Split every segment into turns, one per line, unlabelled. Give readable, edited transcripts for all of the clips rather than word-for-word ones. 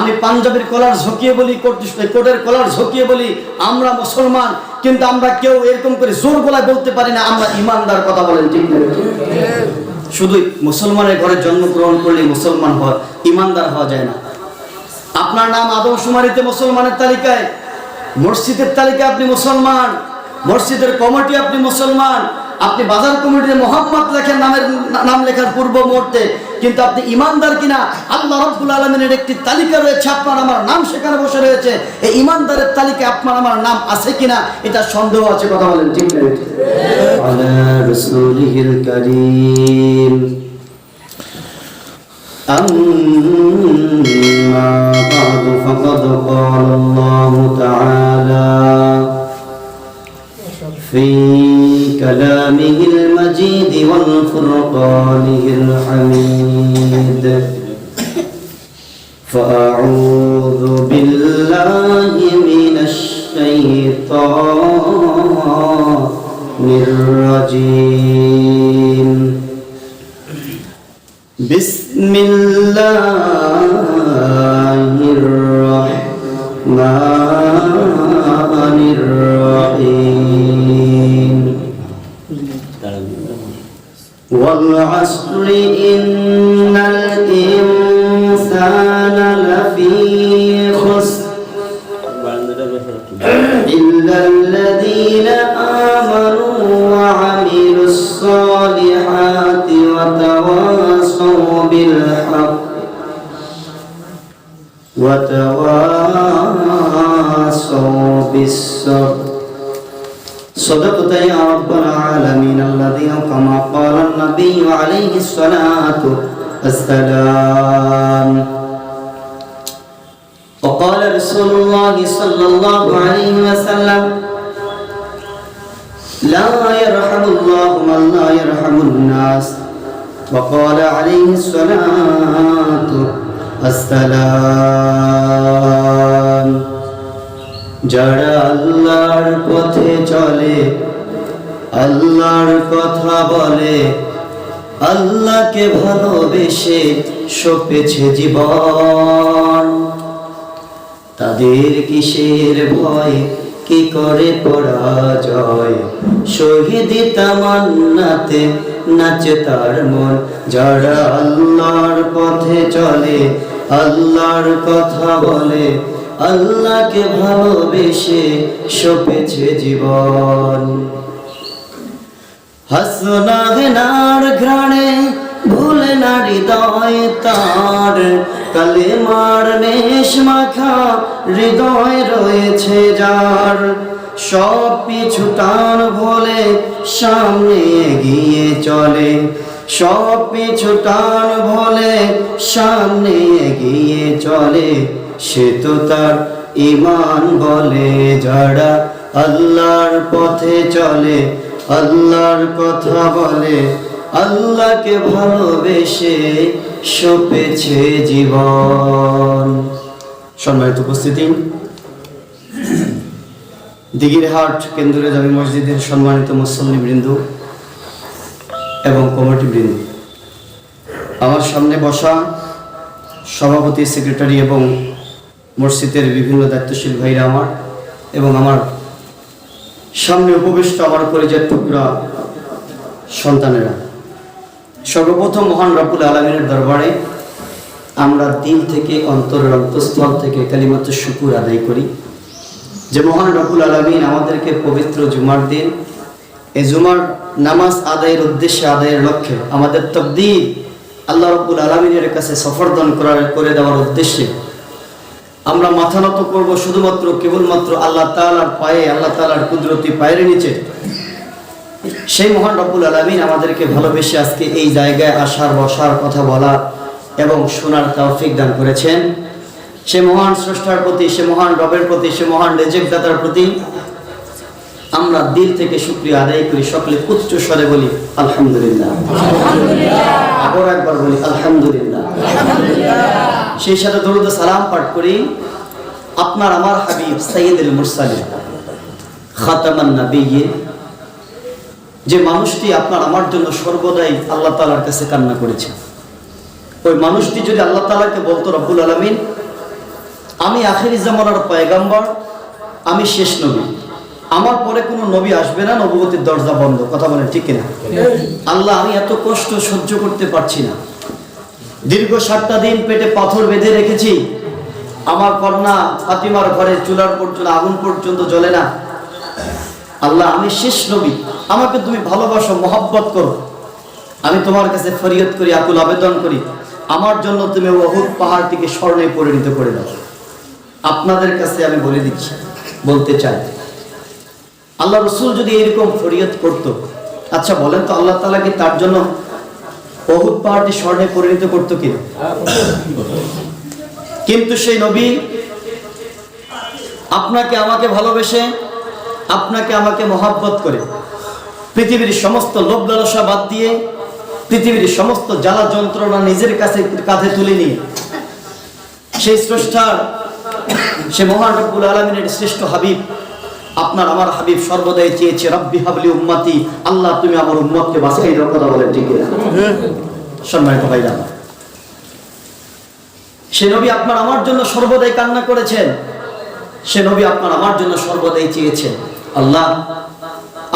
আমি পাঞ্জাবির কলার ঝুঁকিয়ে বলি, কোটের কলার ঝুঁকিয়ে বলি আমরা মুসলমান, কিন্তু আমরা কেউ এরকম করে জোর গলায় বলতে পারি না আমরা ইমানদার। কথা বলেন ঠিক না? শুধু মুসলমানের ঘরে জন্মগ্রহণ করলে মুসলমান হওয়া, ইমানদার হওয়া যায় না। আপনার নাম আদমশুমারিতে মুসলমানের তালিকায়, মসজিদের তালিকায় আপনি মুসলমান, মসজিদের কমিটি আপনি মুসলমান, আপনি বাজার কমিটিতে মোহাম্মদ লেখেন নাম লেখার পূর্ব মুহূর্তে, কিন্তু আপনি ইমানদার কিনা আল্লাহ রাব্বুল আলামিনের একটি তালিকা রয়েছে, আপনার আমার নাম সেখানে বসে রয়েছে। এই ইমানদারের তালিকায় আপনার আমার নাম আছে কিনা এটা সন্দেহ আছে। কথা বলেন ঠিক না? আলা রাসূলিহিল কারীম আম্মা বা'দু ফাকাদ ক্বালা আল্লাহু তাআলা في كلامه المجيد والفرقانه الحميد فأعوذ بالله من الشيطان الرجيم بسم الله الرحمن الرحيم والعصر إن الإنسان لفي خسر إلا الذين آمنوا وعملوا الصالحات وتواصوا بالحق وتواصوا بالصبر صدقت يا رب العالمين الذي كما قال النبي عليه الصلاة والسلام وقال رسول الله صلى الله عليه وسلم لا يرحم الله من لا يرحم الناس وقال عليه الصلاة والسلام যারা আল্লাহর পথে চলে, আল্লাহর কথা বলে, আল্লাহকে ভালোবেসে সপেছে জীবন, তাদের কিসের ভয়, কি করে পরাজয়, শহীদ তামান্নাতে নাচে তার মন। যারা আল্লাহর পথে চলে, আল্লাহর কথা বলে, আল্লাহকে ভালোবেসে সপেছে জীবন। হাসনার ঘ্রাণে ভুলে না হৃদয় তার, কালেমার নেশ মাখা হৃদয় রয়েছে যার, সব পিছু টান ভুলে সামনে এগিয়ে চলে, সব পিছু টান ভুলে সামনে এগিয়ে চলে, সে তো তার ঈমান বলে। যারা আল্লাহর পথে চলে, আল্লাহর কথা বলে, আল্লাহকে ভালোবেসে সপেছে জীবন। সম্মানিত উপস্থিতি, দিঘিরহাট কেন্দ্রীয় জামে মসজিদের সম্মানিত মুসল্লিবৃন্দ এবং কমিটিবৃন্দ, আমার সামনে বসা সভাপতি, সেক্রেটারি এবং মসজিদের বিভিন্ন দায়িত্বশীল ভাইরা আমার, এবং আমার সামনে উপবিষ্ট আমার পরিচয় টুকরা সন্তানেরা, সর্বপ্রথম মহান রব্বুল আলামিনের দরবারে আমরা দিল থেকে, অন্তরের অন্তঃস্থল থেকে কালিমাতুশ শুকর আদায় করি যে মহান রব্বুল আলামিন আমাদেরকে পবিত্র জুমার দিন, এই জুমার নামাজ আদায়ের উদ্দেশ্যে, আদায়ের লক্ষ্যে আমাদের তাকদীর আল্লাহ রাব্বুল আলামিনের কাছে সফরদান করে দেওয়ার উদ্দেশ্যে আমরা মাথা নত করবো শুধুমাত্র কেবলমাত্র আল্লাহ তাআলার পায়ে, আল্লাহ তাআলার কুদরতি পায়ের নিচে। সেই মহান রব্বুল আলামিন আমাদেরকে ভালোবেসে আজকে এই জায়গায় আসার, বসার, কথা বলা এবং শোনার তৌফিক দান করেছেন। সে মহান স্রষ্টার প্রতি, সে মহান রবের প্রতি, সে মহান রিজিক দাতার প্রতি আমরা দিল থেকে শুকরিয়া আদায় করি। সকলে উচ্চ স্বরে বলি আলহামদুলিল্লাহ, আবার একবার বলি আলহামদুলিল্লাহ। সেই সাথে দরুদ ও সালাম পাঠ করি আপনার আমার হাবিব সাইয়্যিদুল মুরসালিন খাতামান নবিয়্যিন, যে মানুষটি আপনার আমার জন্য সর্বদাই আল্লাহ তাআলার কাছে কান্না করেছে। ওই মানুষটি যদি আল্লাহ তাআলাকে বলতো রব্বুল আলামিন আমি আখিরি জামানার পয়গাম্বর, আমি শেষ নবী, আমার পরে কোনো নবী আসবে না, নবুয়তের দরজা বন্ধ। কথা বলেন ঠিক কিনা? আল্লাহ, আমি এত কষ্ট সহ্য করতে পারছি না। দীর্ঘ 7টা দিন পেটে পাথর বেঁধে রেখেছি, আমার কন্যা ফাতিমার ঘরে চুলার পর্যন্ত আগুন পর্যন্ত জ্বলে না। আল্লাহ, আমি শেষ নবী, আমাকে তুমি ভালোবাসো, মহব্বত করো। আমি তোমার কাছে ফরিয়াদ করি, আকুল আবেদন করি, আমার জন্য তুমি উহুদ পাহাড়টিকে স্বর্ণে পরিণত করে দাও। আপনাদের কাছে আমি বলে দিচ্ছি, বলতে চাই, আল্লাহ রসুল যদি এরকম ফরিয়াদ করত, আচ্ছা বলেন তো আল্লাহ তাআলা কি তার জন্য উহুদ পাহাড়টি স্বর্ণে পরিণত করতো কি? কিন্তু সেই নবী আপনাকে আমাকে ভালোবেসে, আপনাকে আমাকে মহব্বত করে, পৃথিবীর সমস্ত লোভ লালসা বাদ দিয়ে, পৃথিবীর সমস্ত জ্বালা যন্ত্রণা নিজের কাছে কাঁধে তুলে নিয়ে, সেই স্রষ্টার, সে মহান রব্বুল আলামিনের শ্রেষ্ঠ হাবিব, আপনার আমার হাবিব সর্বদাই চেয়েছে, রব্বি হাবলি উম্মতি, আল্লাহ তুমি আমার উম্মতকে বাঁচাই দাও। কথা বলেন ঠিক কিনা? সম্মানিত ভাইরা, সে নবী আপনার আমার জন্য সর্বদাই কান্না করেছেন, সে নবী আপনার আমার জন্য সর্বদাই চেয়েছেন, আল্লাহ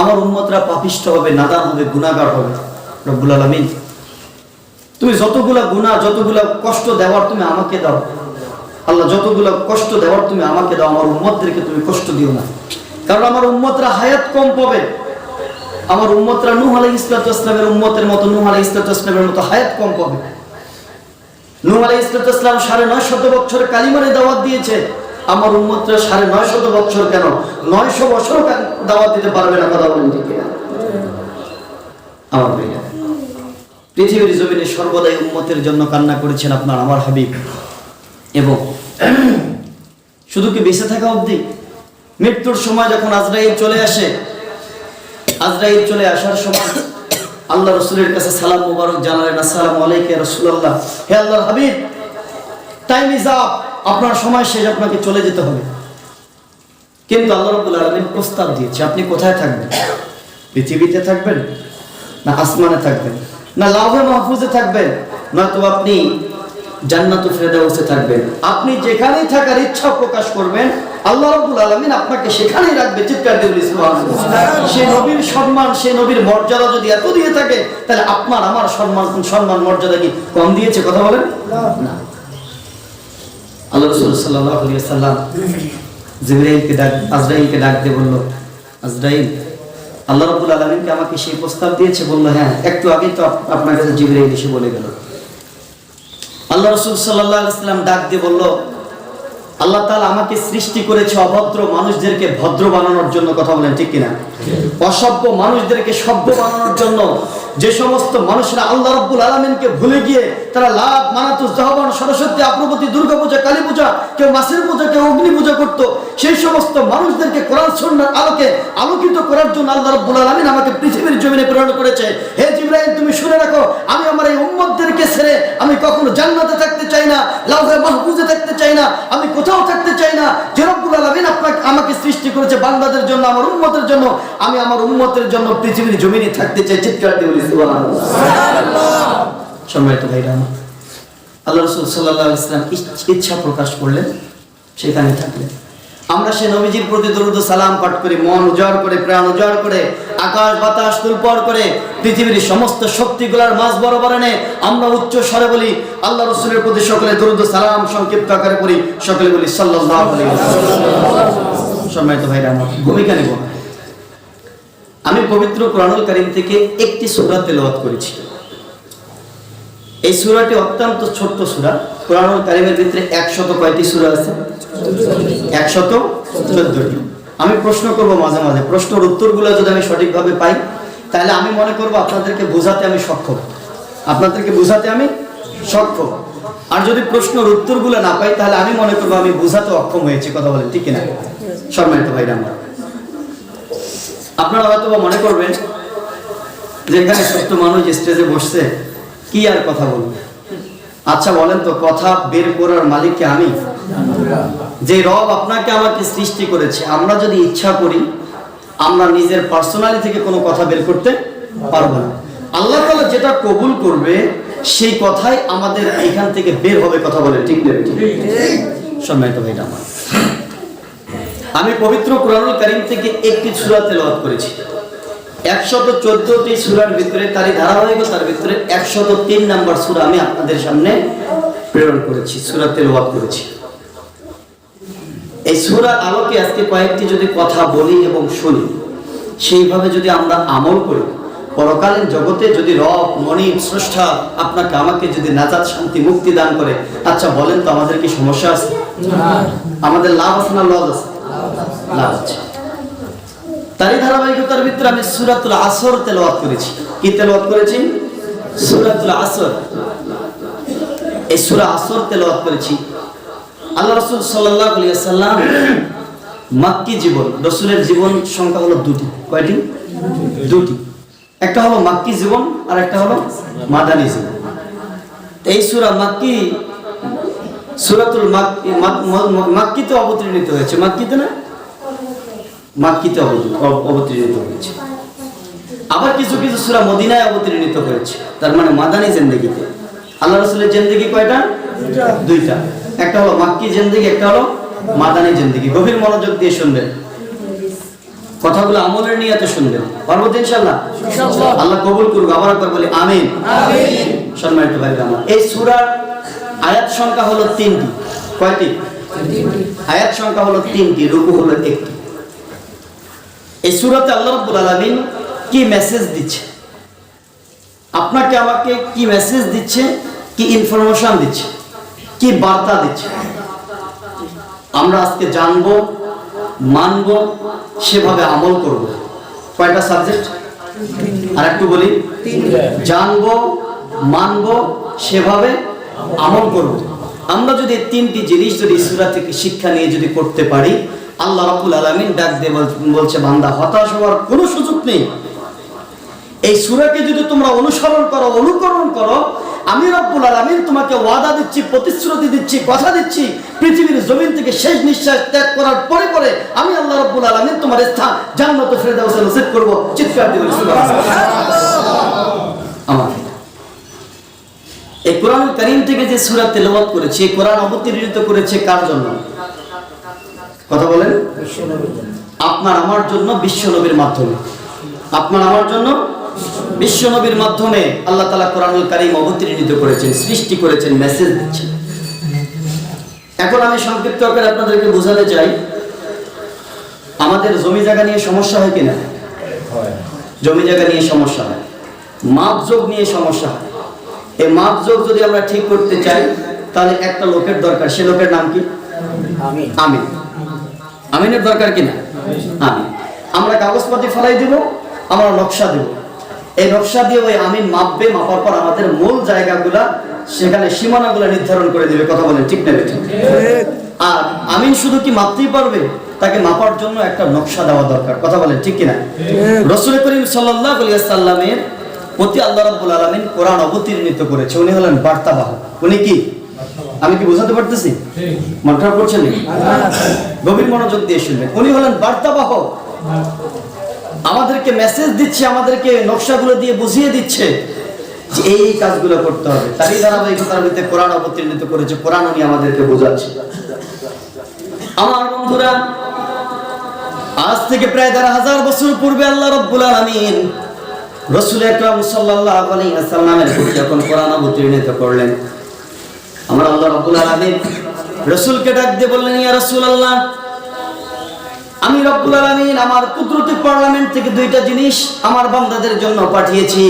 আমার উম্মতরা পাপিষ্ঠ হবে, নাদান হবে, গুনাহগার হবে। রব্বুল আলামিন, তুমি যতগুলা গুনাহ, যতগুলা কষ্ট দেওয়ার তুমি আমাকে দাও। আল্লাহ, যতগুলা কষ্ট দেওয়ার তুমি আমাকে দাও, আমার উম্মতদেরকে তুমি কষ্ট দিও না। কারণ আমার উম্মতরা হায়াত কম পাবে, আমার উম্মতরা নূহ আলাইহিস সালামের উম্মতের মতো, নূহ আলাইহিস সালামের মতো হায়াত কম পাবে। নূহ আলাইহিস সালাম 950 বছর কালিমারে দাওয়াত দিয়েছে, আমার উম্মতরা 950 বছর কেন 900 বছর দাওয়াত দিতে পারবে না। কথা বলেন ঠিক কিনা? আমার ভাইরা, পৃথিবীর জমিনে সর্বদাই উম্মতের জন্য কান্না করেছেন আপনার আমার হাবিব। এবং শুধু কি বেঁচে থাকা অবধি, মৃত্যুর সময় যখন আজরাইল চলে আসে, আজরাইল চলে আসার সময় আল্লাহ রসুলের কাছে সালাম মুবারক জানালেন, আসসালামু আলাইকা ইয়া রাসূলুল্লাহ, হে আল্লাহর হাবিব, টাইম ইজ আপ, আপনার সময় শেষ, আপনাকে চলে যেতে হবে। কিন্তু আল্লাহ রাব্বুল আলামিন প্রস্তাব দিয়েছে, আপনি কোথায় থাকবেন? পৃথিবীতে থাকবেন, না আসমানে থাকবেন, না লাউহে মাহফুজে থাকবেন, নয়তো আপনি জান্নাতুল ফেরদাউসে থাকবেন। আপনি যেখানেই থাকার ইচ্ছা প্রকাশ করবেন, আল্লাহ রাব্বুল আলামিন আপনাকে সেখানেই রাখবে। চিৎকার দিয়ে বলি সুবহানাল্লাহ। সেই নবীর সম্মান, সেই নবীর মর্যাদা যদি এত দিয়ে থাকে, তাহলে আপনার আমার সম্মান মর্যাদা কি কম দিয়েছে? কথা বলেন না। আল্লাহ রাসূল সাল্লাল্লাহু আলাইহি ওয়াসাল্লাম আজরাইলকে ডাক দিয়ে বলল, আজরাইল, আল্লাহ রাব্বুল আলামিন কি আমাকে সেই প্রস্তাব দিয়েছে? বলল, হ্যাঁ, একটু আগেই তো আপনার কাছে জিবরাইল এসে বলে গেল। আল্লাহ রাসূল সাল্লাল্লাহু আলাইহি ওয়াসাল্লাম ডাক দিয়ে বলল, আল্লাহ তাআলা আমাকে সৃষ্টি করেছে অভদ্র মানুষদেরকে ভদ্র বানানোর জন্য। কথা বলেন ঠিক কিনা? অসভ্য মানুষদেরকে সভ্য বানানোর জন্য। যে সমস্ত মানুষরা আল্লাহ রাব্বুল আলামিনকে ভুলে গিয়ে তারা লাত, মানাতুজ, জাহবান, সরস্বতী, আপ্রবতী, দুর্গা পূজা, কালী পূজা, কেউ মাসের পূজা, কেউ অগ্নি পূজা করত, সেই সমস্ত মানুষদেরকে কোরআন সুন্নাহর আলোকে আলোকিত করার জন্য আল্লাহ রাব্বুল আলামিন আমাকে পৃথিবীর জমিনে প্রেরণ করেছে। হে জিবরাইল, তুমি শুনে রাখো, আমি আমার এই উম্মতদেরকে ছেড়ে আমি কখনো জান্নাতে থাকতে চাই না, লাউহে মাহফুজে থাকতে চাই না, আমি কোথাও থাকতে চাই না। যে রব্বুল আলামিন আমাকে সৃষ্টি করেছে বান্দাদের জন্য, আমার উম্মতের জন্য, আমি আমার উম্মতের জন্য পৃথিবীর জমিনে থাকতে চাই। চিৎকার দিয়ে বলি সুবহানাল্লাহ। সম্মানিত ভাইরা, আল্লাহ রাসূল সাল্লাল্লাহু আলাইহি ওয়াসাল্লাম ইচ্ছা প্রকাশ করলেন, সেখানে থাকলেন। আমরা সে নবীজির প্রতি দরুদ ও সালাম পাঠ করি, মন উজাড় করে, প্রাণ উজাড় করে, আকাশ বাতাস তুলপর করে, পৃথিবীর সমস্ত শক্তিগুলোর মাঝ বরাবর এনে আমরা উচ্চ স্বরে বলি, আল্লাহ রাসূলের প্রতি সকলে দরুদ ও সালাম সংক্ষিপ্ত আকারে পড়ি, সকলে বলি সাল্লাল্লাহু আলাইহি ওয়াসাল্লাম। সম্মানিত ভাইরা, আমার ভূমিকা নেব। আমি পবিত্র কোরআনুল কারীম থেকে একটি সূরা তেলাওয়াত করেছি। এই সূরাটি অত্যন্ত ছোট্ট সূরা। কোরআনুল কারীমের ভিতরে 100 কয়টি সূরা আছে? 114টি। আমি প্রশ্ন করব মাঝে মাঝে, প্রশ্নের উত্তরগুলো যদি আমি সঠিকভাবে পাই, তাহলে আমি মনে করব আপনাদেরকে বোঝাতে আমি সক্ষম, আপনাদেরকে বোঝাতে আমি সক্ষম। আর যদি প্রশ্নের উত্তরগুলো না পাই, তাহলে আমি মনে করব আমি বোঝাতে অক্ষম হয়েছি। কথা বলেন ঠিক কিনা? সম্মানিত ভাইরা, আপনারা হয়তো মনে করবেন যে এখানে ছোট্ট মানুষ স্টেজে বসছে, কি আর কথা বলবে। আচ্ছা বলেন তো, কথা বের করার মালিক কে? আমি। যে রব আপনাকে আমাকে সৃষ্টি করেছে, আমরা যদি ইচ্ছা করি, আমরা নিজের পার্সোনালি থেকে কোনো কথা বের করতে পারবো না। আল্লাহ তাআলা যেটা কবুল করবে, সেই কথাই আমাদের এখান থেকে বের হবে। কথা বলে ঠিক নেই? সম্মানিত ভাইরা আমার, আমি পবিত্র কোরআনুল কারীম থেকে একটি সূরা তেলাওয়াত করেছি। 114টি সূরার ভিতরে তারই ধারাবাহিকতার ভিতরে 103 নম্বর সূরা আমি আপনাদের সামনে প্রেরণ করেছি, সূরা তেলাওয়াত করেছি। এই সূরার আলোকে আজকে কয়েকটি যদি কথা বলি এবং শুনি, সেইভাবে যদি আমরা আমল করি, পরকালীন জগতে যদি রব মনিব স্রষ্টা আপনাকে আমাকে যদি নাজাত শান্তি মুক্তি দান করে, আচ্ছা বলেন তো আমাদের কি সমস্যা আছে? আমাদের লাভ আছে না লস আছে? লাভ আছে। তারই ধারাবাহিকতার ভিতরে আমি সূরাতুল আসর তেলাওয়াত করেছি। কি তেলাওয়াত করেছি? সূরাতুল আসর। এই সূরা আসর তেলাওয়াত করেছি। আল্লাহ রাসূল সাল্লাল্লাহু আলাইহি ওয়াসাল্লাম মাক্কি জীবন, রাসূলের জীবন সংখ্যা হলো দুটি। কয়টি? দুটি। একটা হলো মাক্কি জীবন আর একটা হলো মাদানী জীবন। এই সূরা মাক্কি, সূরাতুল মাক্কিতে অবতীর্ণিত হয়েছে। মাক্কিতে না, মাক্কিতে অবতীর্ণিত হয়েছে। আবার কিছু কিছু সূরা মদিনায় অবতীর্ণিত হয়েছে, তার মানে মাদানী জিন্দেগিতে। আল্লাহ রাসূলের জিন্দেগি কয়টা? দুইটা। একটা হলো মাক্কি জিন্দেগি, একটা হলো মাদানী জিন্দেগি। গভীর মনোযোগ দিয়ে শুনবেন, কথাগুলো আমলের নিয়তে শুনবেন। পারবো তো ইনশাআল্লাহ? আল্লাহ কবুল করুক। আবার একবার বলি আমিন। সম্মানিত ভাইরা আমার, এই সূরার আয়াত সংখ্যা হলো 3টি। কয়টি? আয়াত সংখ্যা হলো 3টি, রুকু হলো 1টি। এই সূরাতে আল্লাহ রাব্বুল আলামিন কি মেসেজ দিচ্ছে, আপনাকে আমাকে কি মেসেজ দিচ্ছে, কি ইনফরমেশন দিচ্ছে, কি বার্তা দিচ্ছে, আমরা আজকে জানবো, মানবো, সেভাবে আমল করব। কয়টা সাবজেক্ট? আর একটু বলি, জানবো, মানবো, সেভাবে আমল করব। আমরা যদি 3টি জিনিস যদি সূরা থেকে শিক্ষা নিয়ে যদি করতে পারি, আল্লাহ রাব্বুল আলামিন ডাক দিয়ে বলছে, বান্দা হতাশ হওয়ার কোনো সুযোগ নেই। এই সূরাকে যদি তোমরা অনুসরণ করো, অনুকরণ করো, আমি রব্বুল আলামিন তোমাকে ওয়াদা দিচ্ছি, প্রতিশ্রুতি দিচ্ছি, কথা দিচ্ছি, পৃথিবীর জমিন থেকে শেষ নিঃশ্বাস ত্যাগ করার পরে পরে আমি আল্লাহ রব্বুল আলামিন তোমার স্থান জান্নাতুল ফেরদাউসে নসিব করব। চিৎকার দিয়ে বলি সুবহানাল্লাহ। আমার এই কোরআনুল কারীম থেকে যে সূরা তেলাওয়াত করেছি, এই কোরআন অবতীর্ণিত করেছে কার জন্য? কথা বলেন। আপনার আমার জন্য, বিশ্ব নবীর মাধ্যমে। আপনার আমার জন্য বিশ্ব নবীর মাধ্যমে আল্লাহ তাআলা কোরআনুল কারীম অবতীর্ণিত করেছেন, সৃষ্টি করেছেন, মেসেজ দিচ্ছেন। এখন আমি সংক্ষিপ্ত আকারে আপনাদেরকে বোঝাতে চাই, আমাদের জমি জায়গা নিয়ে সমস্যা হয় কিনা? জমি জায়গা নিয়ে সমস্যা হয়, মাপজোক নিয়ে সমস্যা হয়। এই মাপজোক যদি আমরা ঠিক করতে চাই, তাহলে একটা লোকের দরকার। সে লোকের নাম কি? আমিন। আমিনের দরকার কিনা? আমিন। আমরা কাগজপত্র ফেলাই দিব, আমরা নকশা দেব, এই নকশা দিয়ে ওই আমিন মাপবে, মাপার পর আমাদের মূল জায়গাগুলা, সেখানে সীমানাগুলো নির্ধারণ করে দিবে। কথা বলেন ঠিক না? ঠিক। আর আমিন শুধু কি মাপতেই পারবে? তাকে মাপার জন্য একটা নকশা দেওয়া দরকার। কথা বলেন ঠিক কিনা? রাসূল করিম সাল্লাল্লাহু আলাইহি ওয়াসাল্লামের প্রতি আল্লাহ রাব্বুল আলামিন কোরআন অবতীর্ণিত করেছে। উনি হলেন বার্তাবাহক। উনি কি? আমি কি বোঝাতে পারতেছি? মন খারাপ করছেন নাকি? গভীর মনোযোগ দিয়ে শুনবেন। উনি হলেন বার্তাবাহক, আমাদেরকে মেসেজ দিচ্ছে, আমাদেরকে নকশাগুলো দিয়ে বুঝিয়ে দিচ্ছে যে এই কাজগুলো করতে হবে। তারই ধারাবাহিকতার ভিতরে কোরআন অবতীর্ণিত করেছে। কোরআন উনি আমাদেরকে বোঝাচ্ছে। আমার বন্ধুরা, আজ থেকে প্রায় ১,৫০০ বছর পূর্বে আল্লাহ রাব্বুল আলামিন রাসূল আকরাম সাল্লাল্লাহু আলাইহি ওয়াসাল্লামের প্রতি যখন কোরআন অবতীর্ণিত করলেন, আমার আল্লাহ রাব্বুল আলামিন রাসূলকে ডাক দিয়ে বললেন, ইয়া রাসূলুল্লাহ, আমি রব্বুল আলামিন আমার কুদরতি পার্লামেন্ট থেকে 2টা জিনিস আমার বান্দাদের জন্য পাঠিয়েছি।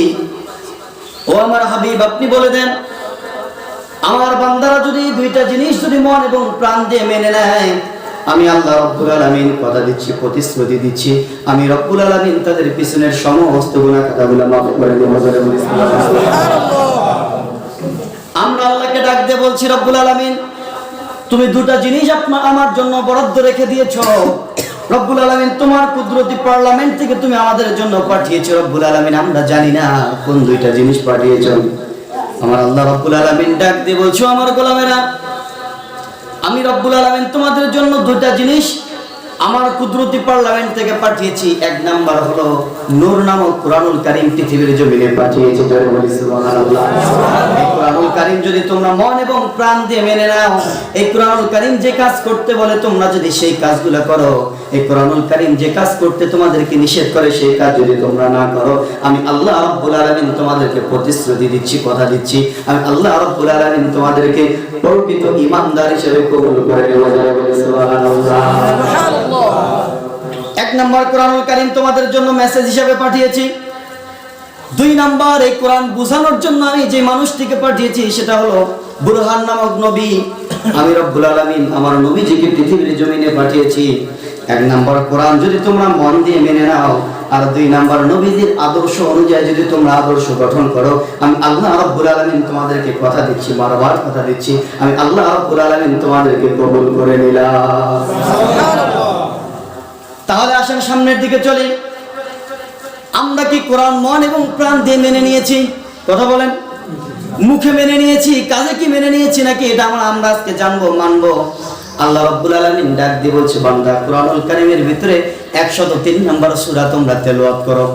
ও আমার হাবিব, আপনি বলে দেন, আমার বান্দারা যদি 2টা জিনিস যদি মন এবং প্রাণ দিয়ে মেনে নেয়, আমি আল্লাহ রব্বুল আলামিন কথা দিচ্ছি, প্রতিশ্রুতি দিচ্ছি, আমি রব্বুল আলামিন তাদের পিছনের সমস্ত গুনাহ খাতাগুলো মাফ করে দেব। আমরা আল্লাহকে ডাক দিয়ে বলছি, রব্বুল আলামিন, তুমি 2টা জিনিস আমার জন্য বরাদ্দ রেখে দিয়েছো। রব্বুল আলামিন, তোমার কুদরতি পার্লামেন্ট থেকে তুমি আমাদের জন্য পাঠিয়েছো। রব্বুল আলামিন, আমরা জানি না কোন 2টা জিনিস পাঠিয়েছো। আমার আল্লাহ রব্বুল আলামিন ডাক দিয়ে বলছো, আমার গোলামেরা, আমি রব্বুল আলামিন তোমাদের জন্য 2টা জিনিস আমার কুদরতি পার্লামেন্ট থেকে পাঠিয়েছি। এক নাম্বার হলো নূর নামক কুরআনুল কারীম পৃথিবীর জমিনে পাঠিয়েছি। জয় বলি সুবহানাল্লাহ। এই কুরআনুল কারীম যদি তোমরা মন এবং প্রাণ দিয়ে মেনে নাও, এই কুরআনুল কারীম যে কাজ করতে বলে তোমরা যদি সেই কাজগুলো করো, এই কুরআনুল কারীম যে কাজ করতে তোমাদেরকে নিষেধ করে সেই কাজ যদি তোমরা না করো, আমি আল্লাহ রাব্বুল আলামিন তোমাদেরকে প্রতিশ্রুতি দিচ্ছি, কথা দিচ্ছি, আমি আল্লাহ রাব্বুল আলামিন তোমাদেরকে প্রকৃত ঈমানদার হিসেবে কবুল করে নেব। জয় বলি সুবহানাল্লাহ। এক নাম্বার কোরআনুল কারীম তোমাদের জন্য মেসেজ হিসেবে পাঠিয়েছি। দুই নাম্বার এই কোরআন বুঝানোর জন্য আমি যে মানুষটিকে পাঠিয়েছি সেটা হলো বুরহান নামক নবী। আমি রব্বুল আলামিন আমার নবীজিকে পৃথিবীর জমিনে পাঠিয়েছি। এক নাম্বার কোরআন যদি তোমরা মন দিয়ে মেনে নাও, আর দুই নাম্বার নবীজির আদর্শ অনুযায়ী যদি তোমরা আদর্শ গঠন করো, আমি আল্লাহ রাব্বুল আলামিন তোমাদেরকে কথা দিচ্ছি, বারবার কথা দিচ্ছি, আমি আল্লাহ রাব্বুল আলামিন তোমাদেরকে কবুল করে নিলাম। তাহলে আসেন সামনের দিকে চলি। আমরা কি কোরআন মন এবং প্রাণ দিয়ে মেনে নিয়েছি? কথা বলেন। মুখে মেনে নিয়েছি, কাজে কি মেনে নিয়েছি নাকি? এটা আমরা আজকে জানবো, মানবো। আল্লাহ রাব্বুল আলামিন ডাক দিয়ে বলছে, বান্দা কোরআনুল কারীমের ভিতরে 103 নম্বর সূরা তোমরা তেলাওয়াত করো।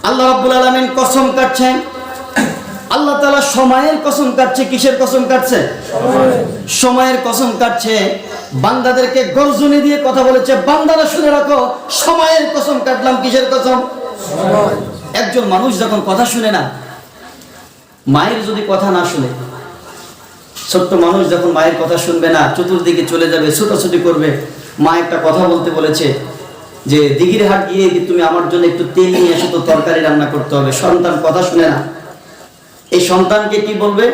আল্লাহ রাব্বুল আলামিন কসম কাটছেন, আল্লাহ তাআলা সময়ের কসম কাটছে। কিসের কসম কাটছে? সময়ের কসম কাটছে। বান্দাদেরকে গর্জনি দিয়ে কথা বলেছে, বান্দারা শুনে রাখো, সময়ের কসম কাটলাম। কিসের কসম? একজন মানুষ যখন কথা শুনে না, মায়ের যদি কথা না শুনে, ছোট্ট মানুষ যখন মায়ের কথা শুনবে না, চতুর্দিকে চলে যাবে, ছুটাছুটি করবে। মা একটা কথা বলতে বলেছে যে দিঘির হাট গিয়ে তুমি আমার জন্য একটু তেল নিয়ে এসো, তো তরকারি রান্না করতে হবে। সন্তান কথা শুনে না। এই সন্তানকে কি বলবে?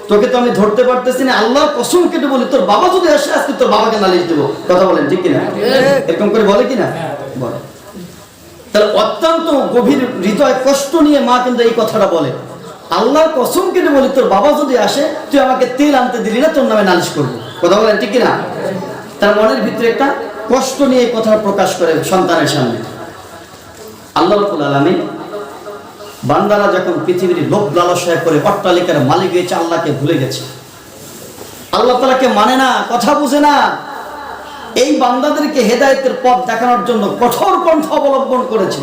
তোকে তো আমি ধরতে পারতেছি না, আল্লাহর কসম কেটে বলি, তোর বাবা যদি আসে আজকে তোর বাবাকে নালিশ দেবো। কথা বলেন, ঠিক কিনা? এরকম করে বলে কিনা? বলে। তাহলে অত্যন্ত গভীর হৃদয় কষ্ট নিয়ে মা কিন্তু এই কথাটা বলে, আল্লাহর কসম কেটে বলি, তোর বাবা যদি আসে তুই আমাকে তেল আনতে দিলি না, তোর নামে নালিশ করবো। কথা বলেন, ঠিক কিনা? তার মনের ভিতরে একটা কষ্ট নিয়ে এই কথা প্রকাশ করে সন্তানের সামনে। আল্লাহ রাব্বুল আলামিন বান্দারা যখন পৃথিবীর লোভ লালসায় করে অট্টালিকার মালিক হয়েছে, আল্লাহকে ভুলে গেছে, আল্লাহ তাআলাকে মানে না, কথা বুঝে না, এই বান্দাদেরকে হেদায়েতের পথ দেখানোর জন্য কঠোর পন্থা অবলম্বন করেছে।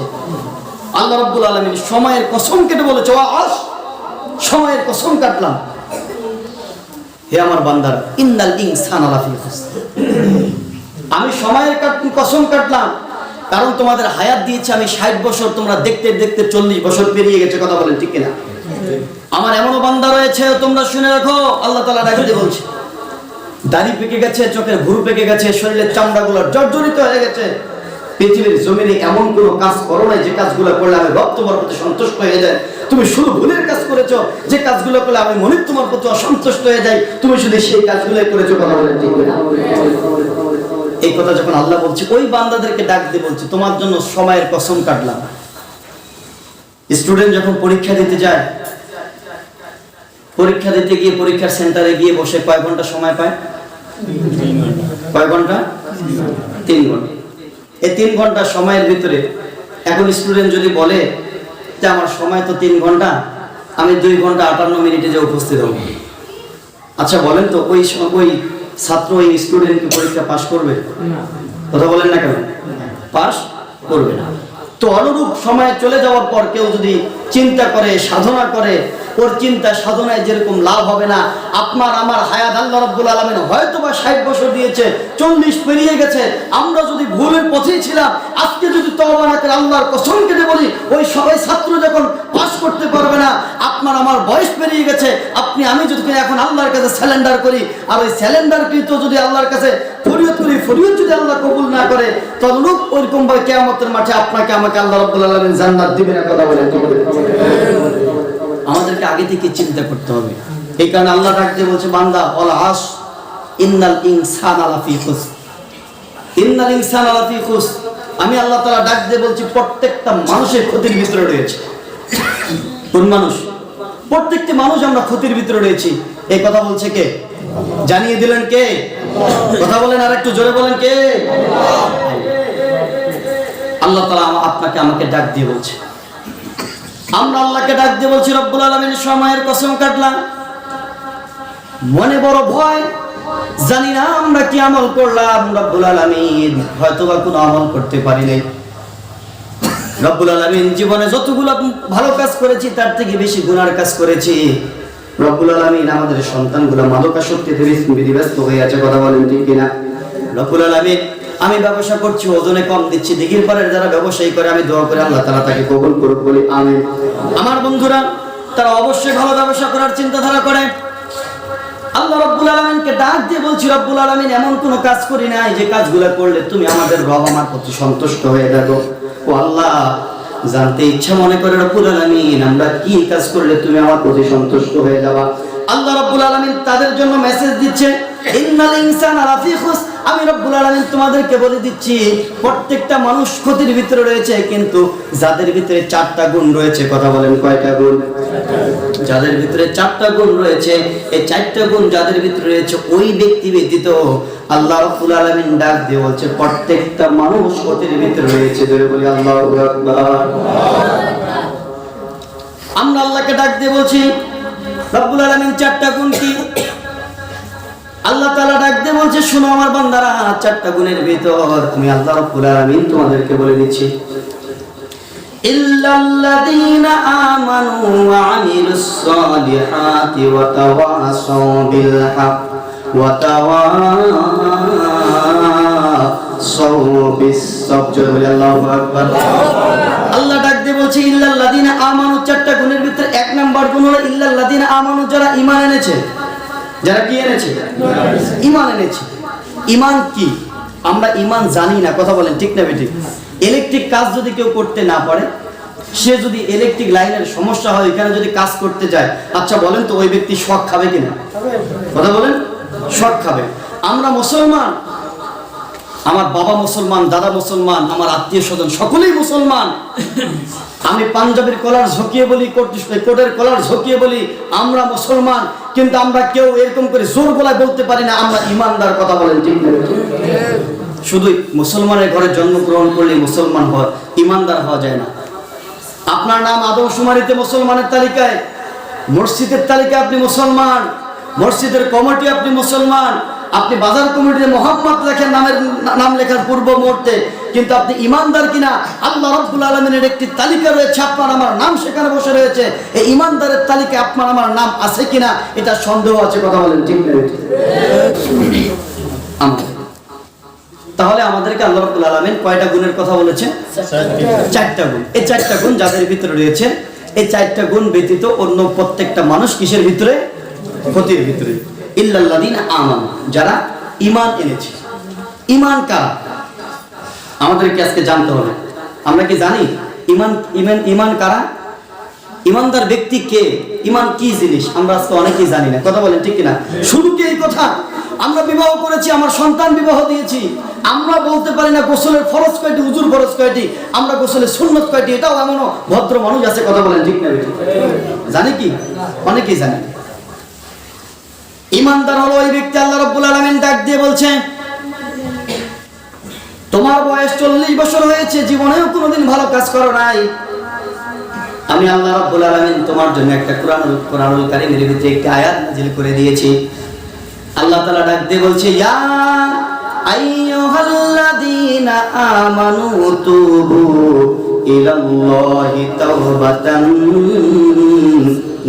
আল্লাহ রাব্বুল আলামিন সময়ের কসম কেটে বলেছে, আস সময়ের কসম কাটলাম। হে আমার বান্দারা, ইন্নাল ইনসানা লাফি খুসর, আমি সময়ের কসম কাটলাম, কারণ তোমাদের হায়াত দিয়েছি আমি 60 বছর, তোমরা দেখতে দেখতে 40 বছর পেরিয়ে গেছে। কথা বলেন, ঠিক কিনা? আমার এমনও বান্দা রয়েছে, তোমরা শুনে রাখো, আল্লাহ তাআলা ডাকতে বলছে, দাড়ি পেকে গেছে, চোখের ভুরু পেকে গেছে, শরীরের চামড়াগুলো জর্জরিত হয়ে গেছে, পৃথিবীর জমিনে এমন কোনো কাজ করো নাই যে কাজগুলো করলে আমি রব তোমার প্রতি সন্তুষ্ট হয়ে যায়। তুমি শুধু ভুলের কাজ করেছো, যে কাজগুলো করলে আমি মনিব তোমার প্রতি অসন্তুষ্ট হয়ে যাই, তুমি শুধু সেই কাজগুলোই করেছো। কথা বলেন, ঠিক কিনা? এই কথা যখন আল্লাহ বলছে, ওই বান্দাদেরকে ডাক দিয়ে বলছে, তোমার জন্য সময়ের কসম কাটলাম। স্টুডেন্ট যখন পরীক্ষা দিতে যায়, পরীক্ষা দিতে গিয়ে পরীক্ষার সেন্টারে গিয়ে বসে কয় ঘন্টা সময় পায়? কয় ঘন্টা? 3 ঘন্টা। এই 3 ঘন্টা সময়ের ভিতরে এখন স্টুডেন্ট যদি বলে যে আমার সময় তো 3 ঘন্টা, আমি 2 ঘন্টা 58 মিনিটে যে উপস্থিত হব, আচ্ছা বলেন তো ওই ছাত্র, ওই স্টুডেন্ট কি পরীক্ষা পাস করবে? কথা বলেন না কেন? পাস করবে না। তো অনুরূপ সময় চলে যাওয়ার পর কেউ যদি চিন্তা করে, সাধনা করে, ওর চিন্তা সাধনায় যেরকম লাভ হবে না, আপনার আমার হায়াত আল্লাহ রাব্বুল আলামিন হয়তো বা 60 বছর দিয়েছে, 40 পেরিয়ে গেছে, আমরা যদি ভুলের পথেই ছিলাম, আজকে যদি তওবা না করে আল্লাহর কসম কেটে বলি, ওই সবাই ছাত্র যখন পাস করতে পারবে না, আপনার আমার বয়স পেরিয়ে গেছে, আপনি আমি যদি এখন আল্লাহর কাছে স্যালেন্ডার করি, আর ওই স্যালেন্ডারকৃত যদি আল্লাহর কাছে ফরিয়াদ করি, ফরিয়াদ যদি আল্লাহ কবুল না করে, তদরূপ ওইরকম ভাবে কিয়ামতের মাঠে আপনাকে আমাকে আল্লাহ রাব্বুল আলামিন জান্নাত দিবেন না। কথা বলেন, ঠিক আছে? আমাদেরকে আগে থেকে চিন্তা করতে হবে। এই কারণে আল্লাহ ডাকতে বলছে, বান্দা ওয়াল আস ইন্নাল ইনসানা লাফি খুসর, ইন্নাল ইনসানা লাফি খুসর। আমি আল্লাহ তাআলা ডাক দিয়ে বলছি, প্রত্যেকটা মানুষের ক্ষতির ভিতরে রয়েছে। কোন মানুষ? প্রত্যেকটি মানুষ আমরা ক্ষতির ভিতরে রয়েছি। এই কথা বলছে কে? জানিয়ে দিলেন কে? কথা বলেন, আর একটু জোরে বলেন, কে? আল্লাহ তাআলা আপনাকে আমাকে ডাক দিয়ে বলছে। আমরা আল্লাহকে ডাক দিয়ে বলছি, রব্বুল আলামিন সময়ের কসম কাটলাম, মনে বড় ভয়, জানি না আমরা কি আমল করলাম, রব্বুল আলামিন হয়তোবা কোনো আমল করতে পারি নাই। রব্বুল আলামিন জীবনে যতগুলো ভালো কাজ করেছি তার থেকে বেশি গুনার কাজ করেছি। রব্বুল আলামিন আমাদের সন্তানগুলো মাদকাসক্তিতে বিধিব্যস্ত হয়ে আছে, কথা বলেন ঠিক কিনা? রব্বুল আলামিন আমি ব্যবসা করছি, ওজনে কম দিচ্ছি, দিঘির পাড়ের যারা ব্যবসায়ী করে আমি দোয়া করে আল্লাহ তাআলা তাকে কবুল করুক বলি আমিন। আমার বন্ধুরা তারা অবশ্যই ভালো ব্যবসা করার চিন্তাধারা করে। আল্লাহ রব্বুল আলামিনকে ডাক দিয়ে বলছি, রব্বুল আলামিন এমন কোন কাজ করি নাই যে কাজগুলো করলে তুমি আমাদের রব আমার প্রতি সন্তুষ্ট হয়ে থাকো। ও আল্লাহ, জানতে ইচ্ছা মনে করে রব্বুল আলামিন আমরা কি কাজ করলে তুমি আমার প্রতি সন্তুষ্ট হয়ে যাবা। আল্লাহ রব্বুল আলামিন তাদের জন্য মেসেজ দিচ্ছে, ইন্নাল ইনসানা লাফি খুস। আমি রব্বুল আলামিন তোমাদেরকে বলে দিচ্ছি প্রত্যেকটা মানুষ ক্ষতির ভিতরে রয়েছে, কিন্তু যাদের ভিতরে 4টা গুণ রয়েছে, কথা বলেন কয়টা গুণ? যাদের ভিতরে 4টা গুণ রয়েছে, এই 4টা গুণ যাদের ভিতরে রয়েছে ওই ব্যক্তি ব্যতীত আল্লাহ রাব্বুল আলামিন ডাক দিয়ে বলছে প্রত্যেকটা মানুষ ক্ষতির ভিতরে রয়েছে। ধরে বলি আল্লাহু আকবার। আমরা আল্লাহকে ডাক দিয়ে বলছি রব্বুল আলামিন 4টা গুণ কি? আল্লাহ তাআলা ডাক দিয়ে বলছে শোনো আমার বান্দারা, 4টা গুণের ভিতর আমি আল্লাহ রাব্বুল আলামিন তোমাদেরকে বলে দিচ্ছি, ইল্লাল্লাযীনা আমানু ওয়া আমিলুস সালিহাতি ওয়া তাওয়াসাউ বিল হক ওয়া তাওয়াসাউ বিস সাবর। আল্লাহু আকবার। আল্লাহ ডাক দিয়ে বলছে ইল্লাল্লাযীনা আমানু, 4টা গুণের ভিতর 1 নাম্বার গুণ হলো ইল্লাল্লাযীনা আমানু, যারা ঈমান এনেছে। যারা কি এনেছে? ঈমান এনেছে। ঈমান কি? আমরা ঈমান জানি না, কথা বলেন ঠিক না বেঠিক? ইলেকট্রিক কাজ যদি কেউ করতে না পারে, সে যদি ইলেকট্রিক লাইনের সমস্যা হয় এখানে যদি কাজ করতে যায়, আচ্ছা বলেন তো ওই ব্যক্তি শক খাবে কিনা? কথা বলেন, শক খাবে। আমরা মুসলমান, আমার বাবা মুসলমান, দাদা মুসলমান, আমার আত্মীয় স্বজন সকলেই মুসলমান। আমি পাঞ্জাবের কলার ঝুঁকিয়ে বলি, কোটের কলার ঝুঁকিয়ে বলি আমরা মুসলমান, কিন্তু আমরা কেউ এরকম করে জোর গলায় বলতে পারি না আমরা ইমানদার। কথা বলেন ঠিক না? শুধু মুসলমানের ঘরে জন্মগ্রহণ করলে মুসলমান হওয়া, ইমানদার হওয়া যায় না। আপনার নাম আদমশুমারিতে মুসলমানের তালিকায়, মসজিদের তালিকায় আপনি মুসলমান, মসজিদের কমিটি আপনি মুসলমান, আপনি বাজার কমিটিতে মোহাম্মদ লেখেন নাম লেখার পূর্ব মুহূর্তে, কিন্তু আপনি ইমানদার কিনা আল্লাহ রাব্বুল আলামিনের একটি তালিকা রয়েছে, আপনার আমার নাম সেখানে বসে রয়েছে। এই ইমানদারের তালিকায় আপনার আমার নাম আছে কিনা এটা সন্দেহ আছে। কথা বলেন ঠিক না? তাহলে আমাদেরকে আল্লাহ রাব্বুল আলামিন কয়টা গুণের কথা বলেছে? 4টা গুণ। এই 4টা গুণ যাদের ভিতরে রয়েছে, এই 4টা গুণ ব্যতীত অন্য প্রত্যেকটা মানুষ কিসের ভিতরে? ক্ষতির ভিতরে। ইল্লাল্লাযীনা আমানু, যারা ঈমান এনেছে। ঈমান কারা? আমাদেরকে আজকে জানতে হবে। আমরা কি জানি ঈমান কারা? ঈমানদার ব্যক্তি কে? ঈমান কি জিনিস? আমরা আজকে অনেকেই জানি না। কথা বলেন ঠিক কিনা? শুধু কি এই কথা? আমরা বিবাহ করেছি, আমার সন্তান বিবাহ দিয়েছি, আমরা বলতে পারি না গোসলের ফরজ কয়টি, হুজুর ফরজ কয়টি, আমরা গোসলের সুন্নত কয়টি। এটাও এমনও ভদ্র মানুষ আছে। কথা বলেন ঠিক না? জানি কি? অনেকেই জানে। ঈমানদার হলো ওই ব্যক্তি, আল্লাহ রাব্বুল আলামিন ডাক দিয়ে বলছেন তোমার বয়স 40 বছর হয়েছে, জীবনেও কোনোদিন ভালো কাজ করো নাই, আমি আল্লাহ রাব্বুল আলামিন তোমার জন্য একটা কোরআনুল কারীমের ভিতরে একটি আয়াত নাযিল করে দিয়েছি। আল্লাহ তাআলা ডাক দিয়ে বলছে ইয়া আইয়ুহাল্লাযীনা আমানু তুবু ইলাল্লাহি তাওবাতান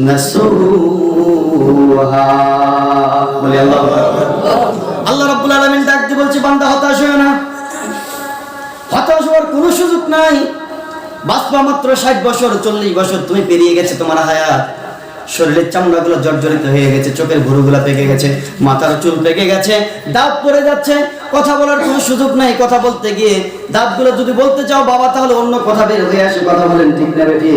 নাসুহা। বলি আল্লাহু আকবার। আল্লাহ রাব্বুল আলামিন ডাক দিয়ে বলছে বান্দা হতাশ হয়ো না, হতাশ হওয়ার কোনো সুযোগ নাই। বাঁচবা মাত্র 60 বছর, 40 বছর তুমি পেরিয়ে গেছে তোমার হায়াত, শরীরের চামড়াগুলো জর্জরিত হয়ে গেছে, চোখের ভুরুগুলো পেকে গেছে, মাথার চুল পেকে গেছে, দাঁত পড়ে যাচ্ছে, কথা বলার কোনো সুযোগ নাই। কথা বলতে গিয়ে দাঁতগুলো যদি বলতে চাও বাবা, তাহলে অন্য কথা বের হয়ে আসে। কথা বলেন ঠিক না বেটি?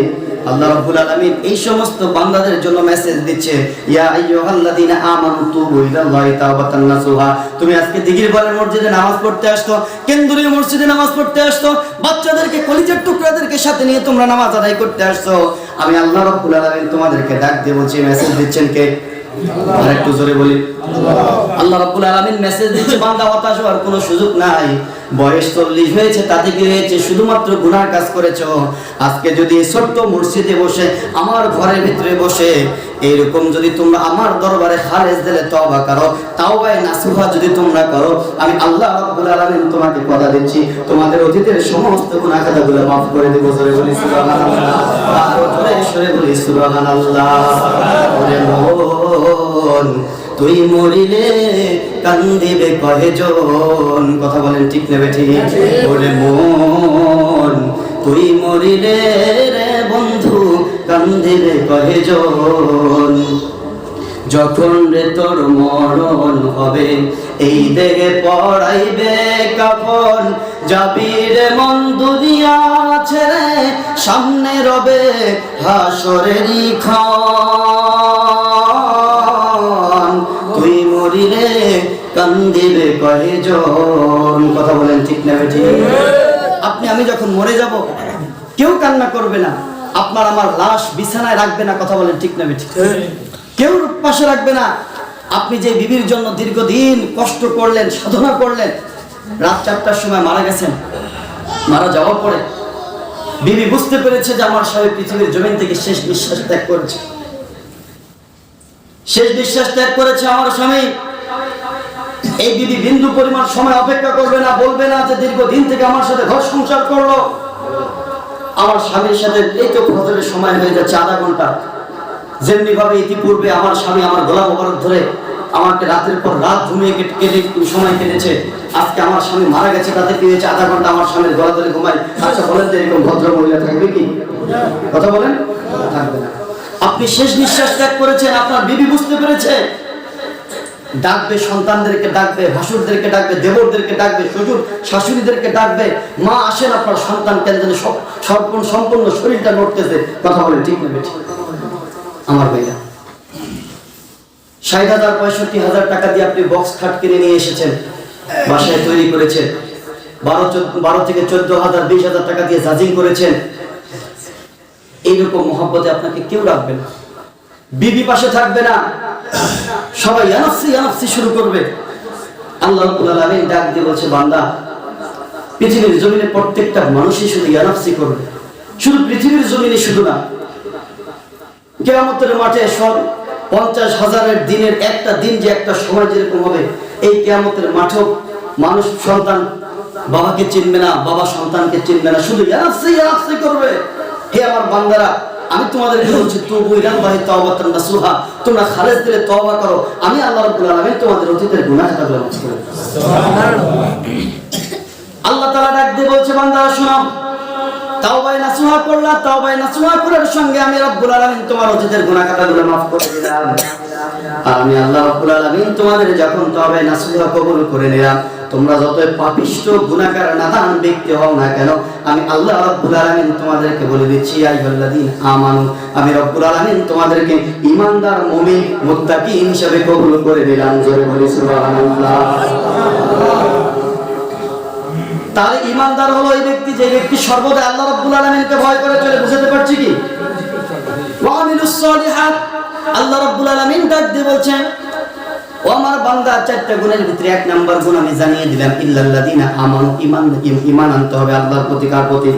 আল্লাহ রাব্বুল আলামিন এই সমস্ত বান্দাদের জন্য মেসেজ দিচ্ছে ইয়া আইয়ুহাল্লাযীনা আমানু তুবু ইলাল্লাহি তাওবাতান নাসুহা। তুমি আজকে দিঘির পাড়ের মসজিদে নামাজ পড়তে আসছো, কেন্দ্রীয় মসজিদে নামাজ পড়তে আসছো, বাচ্চাদেরকে কলিজার টুকরাদেরকে সাথে নিয়ে তোমরা নামাজ আদায় করতে আসছো, আমি আল্লাহ রাব্বুল আলামিন তোমাদেরকে ডাক দিয়ে বলছি, মেসেজ দিচ্ছেন কে? আর একটু জোরে বলি। আল্লাহ রাব্বুল আলামিন মেসেজ দিচ্ছে, বান্দা হতাশ হওয়ার কোনো সুযোগ নাই। বয়স 40 হয়েছে, তাতে কি হয়েছে? শুধুমাত্র গুনার কাজ করেছো। আজকে যদি ছোট্ট মসজিদে বসে, আমার ঘরের ভিতরে বসে এইরকম যদি তোমরা আমার দরবারে খালেস দিলে তওবা করো, তাওবায়ে নাসুহা যদি তোমরা করো, আমি আল্লাহ রাব্বুল আলামিন তোমাকে কথা দিচ্ছি, তোমাদের অতীতের সমস্ত গুনাহ খাতাগুলো মাফ করে দেব। জোরে বলি সুবহানাল্লাহ, আরো জোরে বলি সুবহানাল্লাহ। ওরে মন তুই মরিলে কান্দিবে কয়জন? কথা বলেন ঠিক নেবে ঠিক? ওরে মন তুই মরিলে রে বন্ধু কান্দিবে কয়জন? যখন রে তোর মরণ হবে, এই দেহে পড়াইবে কাফন, যাবি রে মন দুনিয়া ছেড়ে, সামনে রবে হাসরেরই ক্ষণ। তুই মরিলে কান্দিবে কয়জন? কথা বলেন ঠিক না ঠিক? আপনি আমি যখন মরে যাব, কেউ কান্না করবে না, আপনার আমার লাশ বিছানায় রাখবে না। কথা বলেন ঠিক না ঠিক? কেউ পাশে রাখবে না। আপনি যে বিবির জন্য দীর্ঘদিন কষ্ট করলেন, সাধনা করলেন, রাত 4টার সময় মারা গেছেন, মারা যাওয়ার পরে বিবি বুঝতে পেরেছে যে আমার স্বামী পৃথিবীর জমিন থেকে শেষ নিঃশ্বাস ত্যাগ করেছে। শেষ নিঃশ্বাস ত্যাগ করেছে আমার স্বামী। এই বিবি বিন্দু পরিমাণ সময় অপেক্ষা করবে না, বলবে না যে দীর্ঘদিন থেকে আমার সাথে ঘর সংসার করলো, আমার স্বামীর সাথে এই তো ফজরের সময় হয়ে যাচ্ছে আধা ঘন্টা। যেমনি ভাবে ইতিপূর্বে আমার স্বামী আমার গলা মোবারক ধরে আমাকে রাতের পর রাত ঘুমিয়ে কেটে সময় কেটেছে, আজকে আমার স্বামী মারা গেছে, তাতে কি হয়েছে? আধা ঘন্টা আমার স্বামীর গলা ধরে ঘুমাই। আচ্ছা বলেন তো, এরকম ভদ্র মহিলা থাকবে কি? কথা বলেন, থাকবে না। আপনি শেষ নিঃশ্বাস ত্যাগ করেছেন, আপনার বিবি বুঝতে পেরেছে, ডাকবে, সন্তানদেরকে ডাকবে, ভাসুরদেরকে ডাকবে, দেবরদেরকে ডাকবে, শ্বশুর শাশুড়িদেরকে ডাকবে, মা আসেন আপনার সন্তান কেন জানি সম্পূর্ণ শরীরটা নড়তেছে। কথা বলেন ঠিক না ঠিক? আমার ভাইরা, 60,000 65,000 টাকা দিয়ে আপনি বক্স খাট কিনে নিয়ে এসেছেন, বাসায় তৈরি করেছেন, 12 থেকে 14,000 20,000 টাকা দিয়ে জাজিং করেছেন। এইরকম মহব্বতে আপনাকে কেউ রাখবে না, বিবি পাশে থাকবে না, সবাই ইয়ানাফসি ইয়ানাফসি শুরু করবে। আল্লাহ রাব্বুল আলামিন ডাক দিয়ে বলছে, বান্দা পৃথিবীর জমিনে প্রত্যেকটা মানুষই শুধু ইয়ানাফসি করবে। শুধু পৃথিবীর জমিনে শুধু না, কিয়ামতের মাঠে সব 50,000 দিনের একটা দিন যে একটা সময় যেরকম হবে, এই কিয়ামতের মাঠেও মানুষ সন্তান বাবাকে চিনবে না, বাবা সন্তানকে চিনবে না, শুধু ইয়ানাফসি ইয়ানাফসি করবে। হে আমার বান্দারা, আমি তোমাদেরকে বলছি, তুবু ইলাল্লাহি তাওবাতান নাসুহা, তোমরা খালেস দিলে তওবা করো, আমি আল্লাহ রাব্বুল আলামিন তোমাদের অতীতের গুনাহ খাতাগুলো মাফ করে দেব। সুবহানাল্লাহ। আল্লাহ তাআলা ডাক দিয়ে বলছে, বান্দারা শোনো, তাওবায়ে নাসুহা করলা, তাওবায়ে নাসুহা করার সঙ্গে আমি রব্বুল আলামিন তোমার অতীতের গুনাহ খাতাগুলো মাফ করে দিলাম। আর আমি আল্লাহ রব্বুল আলামিন তোমাদের যখন তাওবায়ে নাসুহা কবুল করে নিলাম, তোমরা যতই পাপিষ্ঠ গুনাহগার নাদান ব্যক্তি হও না কেন, আমি আল্লাহ রাব্বুল আলামিন তোমাদেরকে বলে দিচ্ছি, আইয়ুহাল্লাযীনা আমানু, আমি রব্বুল আলামিন তোমাদেরকে ঈমানদার মুমিন মুত্তাকি হিসেবে কবুল করে দিলাম। জোরে বলি সুবহানাল্লাহ। তাহলে ঈমানদার হলো ওই ব্যক্তি যে ব্যক্তি সর্বদা আল্লাহ রাব্বুল আলামিনকে ভয় করে চলে। বুঝতে পারছি কি? ওয়া আমিলুস সালিহাত, আল্লাহ রাব্বুল আলামিন ডাক দিয়ে বলছেন, ও আমার বান্দা, 4টা গুণের ভিতরে 1 নাম্বার গুণ আমি জানিয়ে দিলাম, ইল্লাল্লাযীনা আমানু, ঈমান আনতে হবে আল্লাহর প্রতি। কার প্রতি?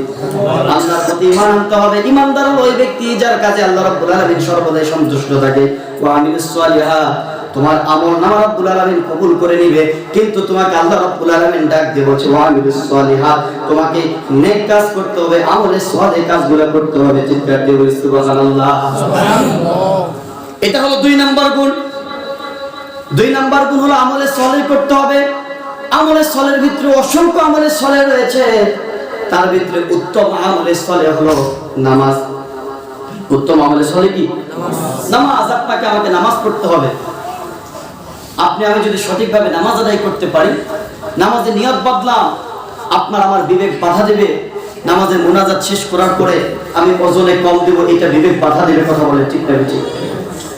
আল্লাহর প্রতি ঈমান আনতে হবে। ঈমানদার হলো ওই ব্যক্তি যার কাছে আল্লাহ রাব্বুল আলামিন সর্বদাই সন্তুষ্ট থাকে। ওয়া আমিলুস সালিহাত, তোমার আমলনামা রব্বুল আলামিন কবুল করে নিবে, কিন্তু তোমাকে আল্লাহ রব্বুল আলামিন ডাক দিয়ে বলছে, ওয়া আমিলুস সালিহাত, তোমাকে নেক কাজ করতে হবে, আমলে সালেহ কাজগুলো করতে হবে। চিৎকার দিয়ে বলি সুবহানাল্লাহ। এটা হলো 2 নাম্বার গুণ। 2 নাম্বার গুণ হলো আমলে সালেহ করতে হবে। আমলে সালেহের ভিতরে অসংখ্য আমলে সালেহ রয়েছে, তার ভিতরে উত্তম আমলে সালেহ হলো নামাজ। উত্তম আমলে সালেহ কি? নামাজ। আপনাকে আমাকে নামাজ পড়তে হবে। আপনি আমি যদি সঠিকভাবে নামাজ আদায় করতে পারি, নামাজে নিয়ত বাঁধলাম, আপনার আমার বিবেক বাধা দেবে। নামাজের মুনাজাত শেষ করার পরে আমি ওজনে কম দেব, এটা বিবেক বাধা দেবে। কথা বলে ঠিক না ঠিক?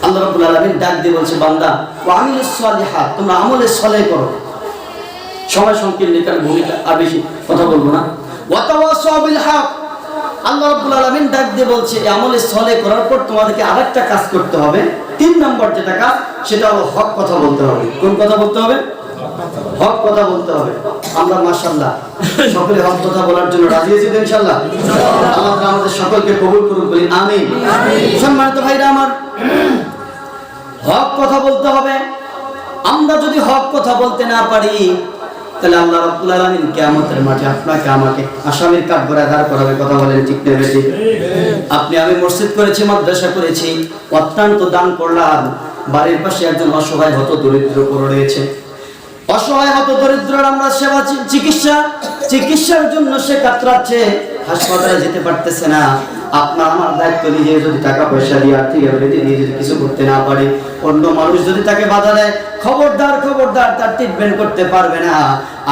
আল্লাহ রাব্বুল আলামিন ডাক দিয়ে বলছে, বান্দা ওয়া আমিলুস সালিহাত, তোমরা আমলে সালেহ করো। সময় সংকীর্ণ কারণে ভূমিকা আর বেশি কথা বলবো না। ওয়া তাওয়াসাউ বিল হক, আল্লাহ রাব্বুল আলামিন ডাক দিয়ে বলছে, এই আমলে সালেহ করার পর তোমাদেরকে আরেকটা কাজ করতে হবে, তিন নম্বর যেটা কাজ সেটা হলো হক কথা বলতে হবে। কোন কথা বলতে হবে? হক কথা বলতে হবে। আমরা মাশাআল্লাহ সকলে হক কথা বলার জন্য রাজি আছি তো ইনশাআল্লাহ। আল্লাহ তাআলা আমাদের সকলকে কবুল করুন, বলি আমিন। সম্মানিত ভাইরা আমার, হক কথা বলতে হবে। আমরা যদি হক কথা বলতে না পারি তাহলে আল্লাহ রাব্বুল আলামিন কিয়ামতের মাঠে আপনাকে আমাকে আসামির কাঠগড়ায় দাঁড় করাবে। কথা বলেন ঠিক না বেঠিক? আপনি আমি মসজিদ করেছি, মাদ্রাসা করেছি, অত্যন্ত দান করলাম, বাড়ির পাশে একজন অসহায় হত দরিদ্র পড়ে রয়েছে, অসহায় হত দরিদ্রর আমরা সেবা চিকিৎসার জন্য সে কাতরাচ্ছে, হাসপাতালে যেতে পারতেছে না। আপনার আমার দায়িত্ব নিজে যদি টাকা পয়সা দিয়ে আর্থিক অ্যাবিলিটি দিয়ে যদি কিছু করতে না পারে, অন্য মানুষ যদি তাকে বাধা দেয়, খবরদার তার ট্রিটমেন্ট করতে পারবে না।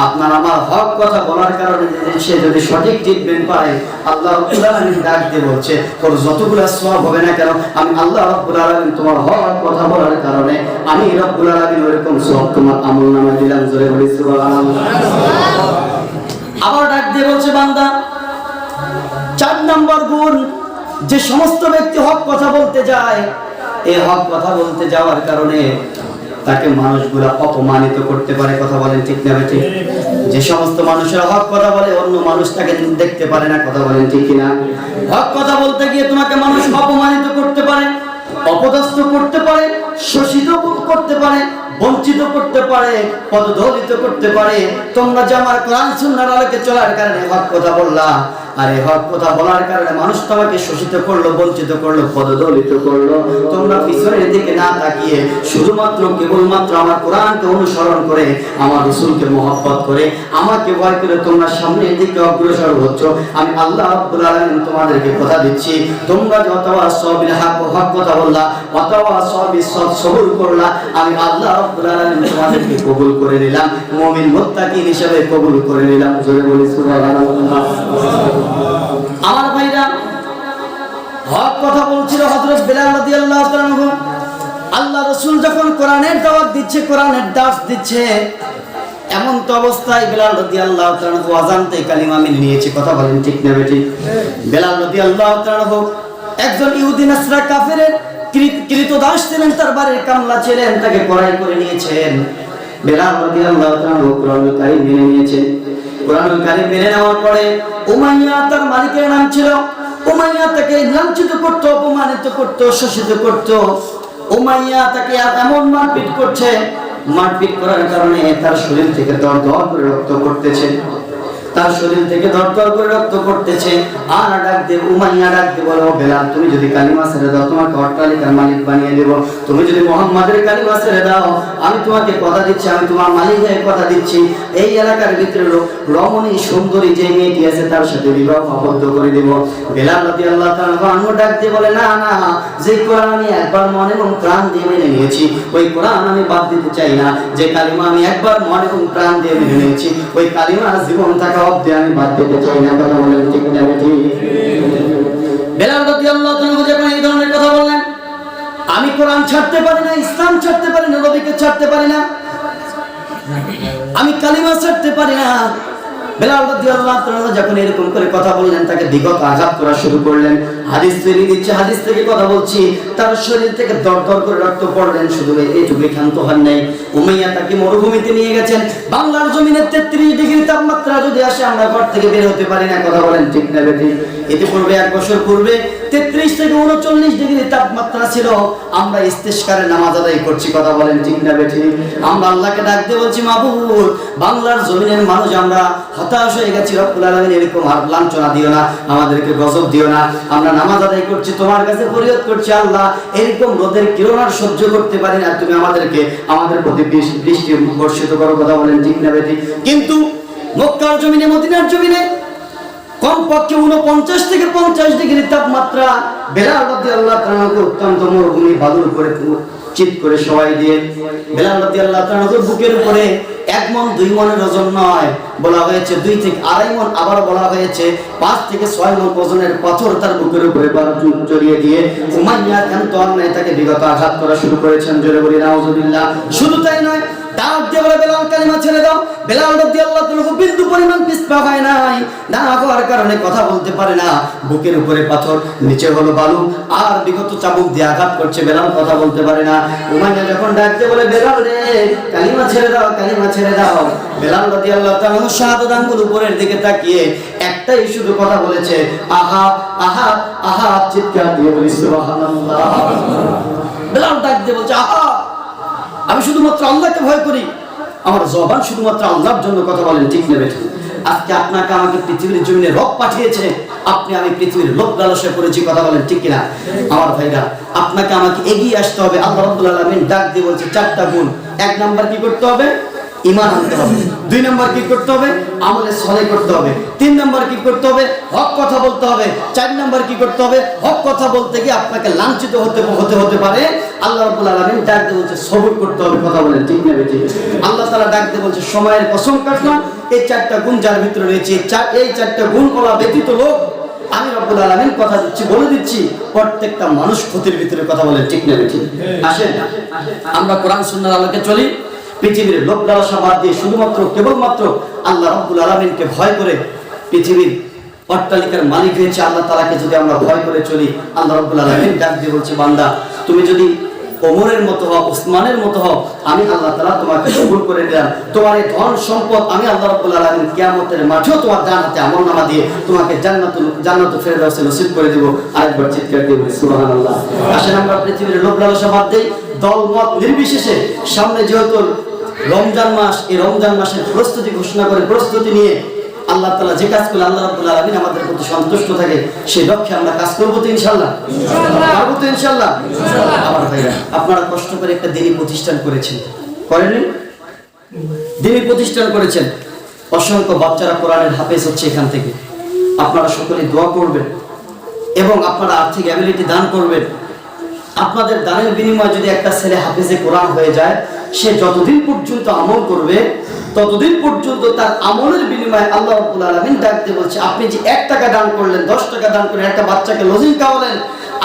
আপনার আমার হক কথা বলার কারণে সে যদি সঠিক ট্রিটমেন্ট পায়, আল্লাহ রাব্বুল আলামিন ডাক দিয়ে বলছে তোর যতগুলো সওয়াব হবে না কেন, আমি আল্লাহ রাব্বুল আলামিন তোমার হক কথা বলার কারণে আমি রাব্বুল আলামিন ওরকম সওয়াব তোমার আমলনামায় দিলাম। জোরে বলি সুবহানাল্লাহ। আবার ডাক দিয়ে বলছে বান্দা, 4 নম্বর গুণ, যে সমস্ত ব্যক্তি হক কথা বলতে যায়, এই হক কথা বলতে যাওয়ার কারণে তাকে মানুষগুলা অপমানিত করতে পারে। কথা বলেন ঠিক না বেঠিক? যে সমস্ত মানুষের হক কথা বলে অন্য মানুষ তাকে দেখতে পারে না। কথা বলেন ঠিক কিনা? হক কথা বলতে গিয়ে তোমাকে মানুষ অপমানিত করতে পারে, অপদস্থ করতে পারে, শোষিত করতে পারে, বঞ্চিত করতে পারে, পদদলিত করতে পারে। তোমরা যে আমার কোরআন সুন্নাহর আলোকে চলার কারণে হক কথা বললা, আর এই হক কথা বলার কারণে মানুষ তোমাকে শোষিত করলো, বঞ্চিত করলো, পদদলিত করলো, তোমরা পিছনের দিকে না তাকিয়ে শুধুমাত্র কেবলমাত্র আমার কোরআনকে অনুসরণ করে, আমার রাসূলকে মহব্বত করে, আমাকে ভয় করে তোমরা সামনের দিকে অগ্রসর হচ্ছ। আমি আল্লাহ রাব্বুল আলামিন তোমাদেরকে কথা দিচ্ছি, তোমরা যতওয়া সবিল হক কথা বললা, অতওয়া সবিস সবর করলা, আমি আল্লাহ রাব্বুল আলামিন তোমাদেরকে কবুল করে নিলাম, মুমিন মুত্তাকিন হিসেবে কবুল করে নিলাম। জোরে বলি সুবহানাল্লাহ। আমার ভাইরা, হক কথা বলছিল হযরত বিলাল রাদিয়াল্লাহু তাআলা আনহু। আল্লাহ রাসূল যখন কোরআনের দাওয়াত দিচ্ছে, কোরআনের দার্স দিচ্ছে, এমন তো অবস্থায় বিলাল রাদিয়াল্লাহু তাআলা আনহু আযানতে কালিমা মেনে নিয়েছে। কথা বলেন ঠিক না বেঠিক? বিলাল রাদিয়াল্লাহু তাআলা আনহু একজন ইহুদি নাসরা কাফেরের কৃতদাস ছিলেন, তার বাড়ির কামলা ছিলেন, তাকে ক্রয় করে নিয়েছেন। বিলাল রাদিয়াল্লাহু তাআলা আনহু কোরআনুল কারীম মেনে নিয়েছেন। কোরআনুল কারীম মেনে নেওয়ার পরে উমাইয়া তার মালিকের নাম ছিল, উমাইয়া তাকে লাঞ্ছিত করত, অপমানিত করত, শোষিত করত। উমাইয়া তাকে এমন মারপিট করছে, মারপিট করার কারণে তার শরীর থেকে দরদর করে রক্ত পড়তেছে, তার শরীর থেকে দরদর করে রক্ত পড়তেছে। আর ডাক দে উমাইয়া ডাক দে বলো, বেলাল তুমি যদি কালিমা ছেড়ে দাও তোমাকে অট্টালিকার মালিক বানিয়ে দেব। তুমি যদি মুহাম্মাদের কালিমা ছেড়ে দাও, আমি তোমাকে কথা দিচ্ছি, আমি তোমার মালিক হয়ে কথা দিচ্ছি, এই এলাকার ভিতরে রমণী সুন্দরী যে মেয়েটি আছে তার সাথে বিবাহ আবদ্ধ করে দেব। বেলাল রাদিয়াল্লাহু তাআলা আনহু ডাক দিয়ে বলে, না না, যে কোরআন আমি একবার মন এবং প্রাণ দিয়ে মেনে নিয়েছি, ওই কোরআন আমি বাদ দিতে চাই না। যে কালিমা আমি একবার মন এবং প্রাণ দিয়ে মেনে নিয়েছি, ওই কালিমা জীবন থাকা অবধি আমি বাদ দিতে চাই না। কথা বলেন ঠিক না বেঠিক? বেলাল রাদিয়াল্লাহু তাআলা যখন এই ধরনের কথা বললেন, আমি কোরআন ছাড়তে পারি না, ইসলাম ছাড়তে পারি না, নবীকে ছাড়তে পারি না, আমি কালিমা ছাড়তে পারি না। বেলাল রাদিয়াল্লাহু তাআলা যখন এরকম করে কথা বললেন, তাকে বিগত আঘাত করা শুরু করলেন। হাদিস তৈরি দিচ্ছে, হাদিস থেকে কথা বলছি, তার শরীর থেকে দরদর করে রক্ত পড়লেন। শুধু এইটুকুই ক্ষান্ত হন নাই, উমাইয়া তাকে মরুভূমিতে নিয়ে গেছেন। বাংলার জমিনে 33 ডিগ্রি তাপমাত্রা যদি আসে, আমরা ঘর থেকে বের হতে পারি না। কথা বলেন ঠিক না বেঠিক? এতে পূর্বে 1 বছর পূর্বে 33 থেকে 39 ডিগ্রি তাপমাত্রা ছিল, আমরা ইস্তেশকারে নামাজ আদায় করছি। কথা বলেন ঠিক না বেঠিক? আমরা আল্লাহকে ডাক দিয়ে বলছি, মাবুদ, বাংলার জমিনের মানুষ আমরা হতাশ হয়ে গেছি, রব্বুল আলামিন এরকম লাঞ্ছনা দিও না, আমাদেরকে গজব দিও না, আমরা নামাজ আদায় করছি, তোমার কাছে ফরিয়াদ করছি, আল্লাহ এরকম রোদের কিরণ আর সহ্য করতে পারি না, তুমি আমাদের প্রতি বৃষ্টি বর্ষিত করো। কথা বলেন ঠিক না বেঠিক? কিন্তু মক্কার জমিনে, মদিনার জমিনে কমপক্ষে 49 থেকে 50 ডিগ্রি তাপমাত্রা। বেলাল রাদিয়াল্লাহু তাআলা অত্যন্ত মরুভূমি বালুর উপরে চিত করে সবাই দিয়ে বেলাল রাদিয়াল্লাহু তাআলা বুকের উপরে 1 মণ 2 মণের ওজন নয়, বলা হয়েছে 2 থেকে 2.5 মণ, আবার বলা হয়েছে 5 থেকে 6 মণ ওজনের পাথর তার বুকের উপরে চড়িয়ে দিয়ে উমাইয়া কান্ত অন্যায় তাকে বিগত আঘাত করা শুরু করেছেন। জোরে বলি নাউজুবিল্লাহ। শুধু তাই নয়, ডাক দিয়ে বলে, বেলাল কালিমা ছেড়ে দাও। বেলাল রাদিয়াল্লাহু তাআলা বিন্দু পরিমাণ পা হয় নাই, না হওয়ার কারণে কথা বলতে পারে না, বুকের উপরে পাথর, নিচে হলো বালু, আর বিগত চাবুক দিয়ে আঘাত করছে, বেলাল কথা বলতে পারে না। উমাইয়া যখন ডাকতে বলে, বেলাল রে কালিমা ছেড়ে দাও, কালিমা ছেড়ে দাও, বেলাল রাদিয়াল্লাহু তাআলা শাহাদাত আঙ্গুল উপরের দিকে তাকিয়ে একটাই শুধু কথা বলেছে, আহা আহা আহা, চিৎকার দিয়ে বলি সুবহানাল্লাহ। বেলাল ডাক দিয়ে বলছে, আহা, আমি শুধুমাত্র আল্লাহকে ভয় করি, আমার জবান শুধুমাত্র আল্লাহর জন্য কথা বলেন, ঠিক না বেঠিক? আজকে আপনাকে আমাকে পৃথিবীর জমিনে রব পাঠিয়েছে, আপনি আমি পৃথিবীর লোক লালসায় পড়েছি, কথা বলেন ঠিক কিনা? আমার ভাইরা, আপনাকে আমাকে এগিয়ে আসতে হবে। আল্লাহ রাব্বুল আলামিন ডাক দিয়ে বলছে 4টা গুণ। 1 নাম্বার কি করতে হবে? ঈমান আনতে হবে। 2 নাম্বার কি করতে হবে? আমলে সলেহ করতে হবে। 3 নাম্বার কি করতে হবে? হক কথা বলতে হবে। 4 নাম্বার কি করতে হবে? হক কথা বলতে গিয়ে আপনাকে লাঞ্ছিত হতে পারে। আল্লাহ রাব্বুল আলামিন ডাক দিয়ে বলছে সবর করতে হবে, কথা বলেন ঠিক না বেঠিক? আল্লাহ তাআলা ডাক দিয়ে বলছে সময়ের কসম কাটলাম, এই 4টা গুণ যার ভিতরে রয়েছে, এই 4টা গুণ বলা ব্যতীত লোক আমি রব্বুল আলামিন কথা দিচ্ছি, বলে দিচ্ছি, প্রত্যেকটা মানুষ ক্ষতির ভিতরে, কথা বলেন ঠিক না বেঠিক? আসেন আমরা কোরআন সুন্নাহর আলোকে চলি, পৃথিবীর লোক লালসা বাদ দিয়ে শুধুমাত্র কেবলমাত্র আল্লাহ রাব্বুল আলামিনকে ভয় করে, পৃথিবীর অট্টালিকার মালিক হয়েছে আল্লাহ তাআলাকে যদি আমরা ভয় করে চলি, আল্লাহ রাব্বুল আলামিন ডাক দিয়ে বলছে, বান্দা তুমি যদি ওমরের মতো হও, উসমানের মতো হও, আমি আল্লাহ তাআলা তোমাকে কবুল করে নিলাম। তোমার এই ধন সম্পদ আমি আল্লাহ রাব্বুল আলামিন কিয়ামতের মাঠেও তোমার ডান হাতে আমলনামা দিয়ে তোমাকে জান্নাতুল ফেরদাউসে নসিব করে দেব। আরেকবার চিৎকার দিয়ে বলি সুবহানাল্লাহ। আসেন আমরা পৃথিবীর লোক লালসা বাদ দেই, দল মত নির্বিশেষে সামনে যেহেতু রমজান মাস, এই রমজান মাসের প্রস্তুতি ঘোষণা করে, প্রস্তুতি নিয়ে আল্লাহ তাআলা যে কাজ করলে আল্লাহ রাব্বুল আলামিন আমাদের প্রতি সন্তুষ্ট থাকে, সেই লক্ষ্যে আমরা কাজ করব তো ইনশাআল্লাহ? পারবো তো ইনশাআল্লাহ? আমার ভাইরা, আপনারা কষ্ট করে একটা দ্বীনি প্রতিষ্ঠান করেছেন, করেননি? দ্বীনি প্রতিষ্ঠান করেছেন, অসংখ্য বাচ্চারা কোরআনের হাফেজ হচ্ছে এখান থেকে। আপনারা সকলে দোয়া করবেন এবং আপনারা আর্থিক অ্যাবিলিটি দান করবেন। আপনাদের দানের বিনিময়ে যদি একটা ছেলে হাফেজে কোরআন হয়ে যায়, সে যতদিন পর্যন্ত আমল করবে ততদিন পর্যন্ত তার আমলের বিনিময়ে আল্লাহ রাব্বুল আলামিন ডাক দিয়ে বলছে, আপনি যে 1 টাকা দান করলেন, 10 টাকা দান করলেন, একটা বাচ্চাকে লজিং খাওয়ালেন,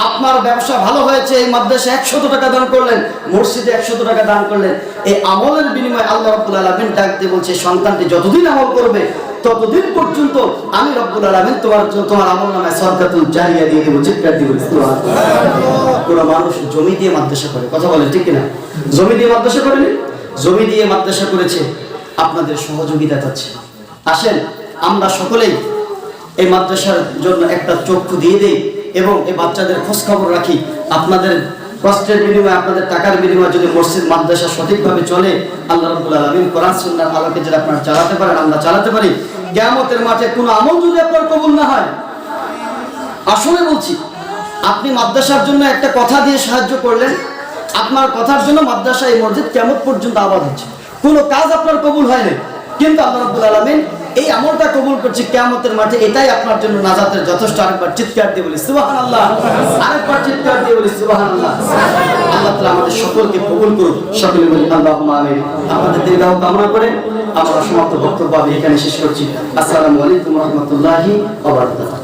আপনার ব্যবসা ভালো হয়েছে, এই মাদ্রাসায় 100 টাকা দান করলেন, মসজিদে 100 টাকা দান করলেন, এই আমলের বিনিময়ে আল্লাহ রাব্বুল আলামিন ডাক দিয়ে বলছে, সন্তানটি যতদিন আমল করবে ততদিন পর্যন্ত আমি রব্বুল আলামিন তোমার আমলনামায় সদকাতুল জারিয়া দিয়ে দেব। চিৎকার দিয়ে বলি সুবহানাল্লাহ। কোন মানুষ জমি দিয়ে মাদ্রাসা করে, কথা বলেন ঠিক কিনা? জমি দিয়ে মাদ্রাসা করেনি? জমি দিয়ে মাদ্রাসা করেছে, আপনাদের সহযোগিতা চাচ্ছে। আসেন আমরা সকলেই এই মাদ্রাসার জন্য একটা চক্ষু দিয়ে দেই এবং এই বাচ্চাদের খোঁজ খবর রাখি। আপনাদের কষ্টের বিনিময়ে, আপনাদের টাকার বিনিময়ে যদি মসজিদ মাদ্রাসা সঠিকভাবে চলে, আল্লাহ রাব্বুল আলামিন কোরআন সুন্নাহর আলোকে যেটা আপনারা চালাতে পারেন, আমরা চালাতে পারি, কিয়ামতের মাঠে কোনো আমল যদি আপনার কবুল না হয়, আসলে বলছি, আপনি মাদ্রাসার জন্য একটা কথা দিয়ে সাহায্য করলেন, আপনার কথার জন্য মাদ্রাসা এই মসজিদ কিয়ামত পর্যন্ত আবাদ হচ্ছে, কোনো কাজ আপনার কবুল হয়নি, কিন্তু আল্লাহ রাব্বুল আলামিন এই আমলটা কবুল করছে কিয়ামতের মাঠে, এটাই আপনার জন্য নাজাতের যথেষ্ট। আরেকবার চিৎকার দিয়ে বলি সুবহানাল্লাহ, আরেকবার চিৎকার দিয়ে বলি সুবহানাল্লাহ। আল্লাহ তাআলা আমাদের সকলকে কবুল করুন, সকলে বলি আল্লাহুম্মা আমিন। আমাদের দীর্ঘায়ু কামনা করে আমরা সমাপ্ত বক্তব্য এখানে শেষ করছি। আসসালামু আলাইকুম ওয়া রাহমাতুল্লাহি ওয়া বারাকাতুহু।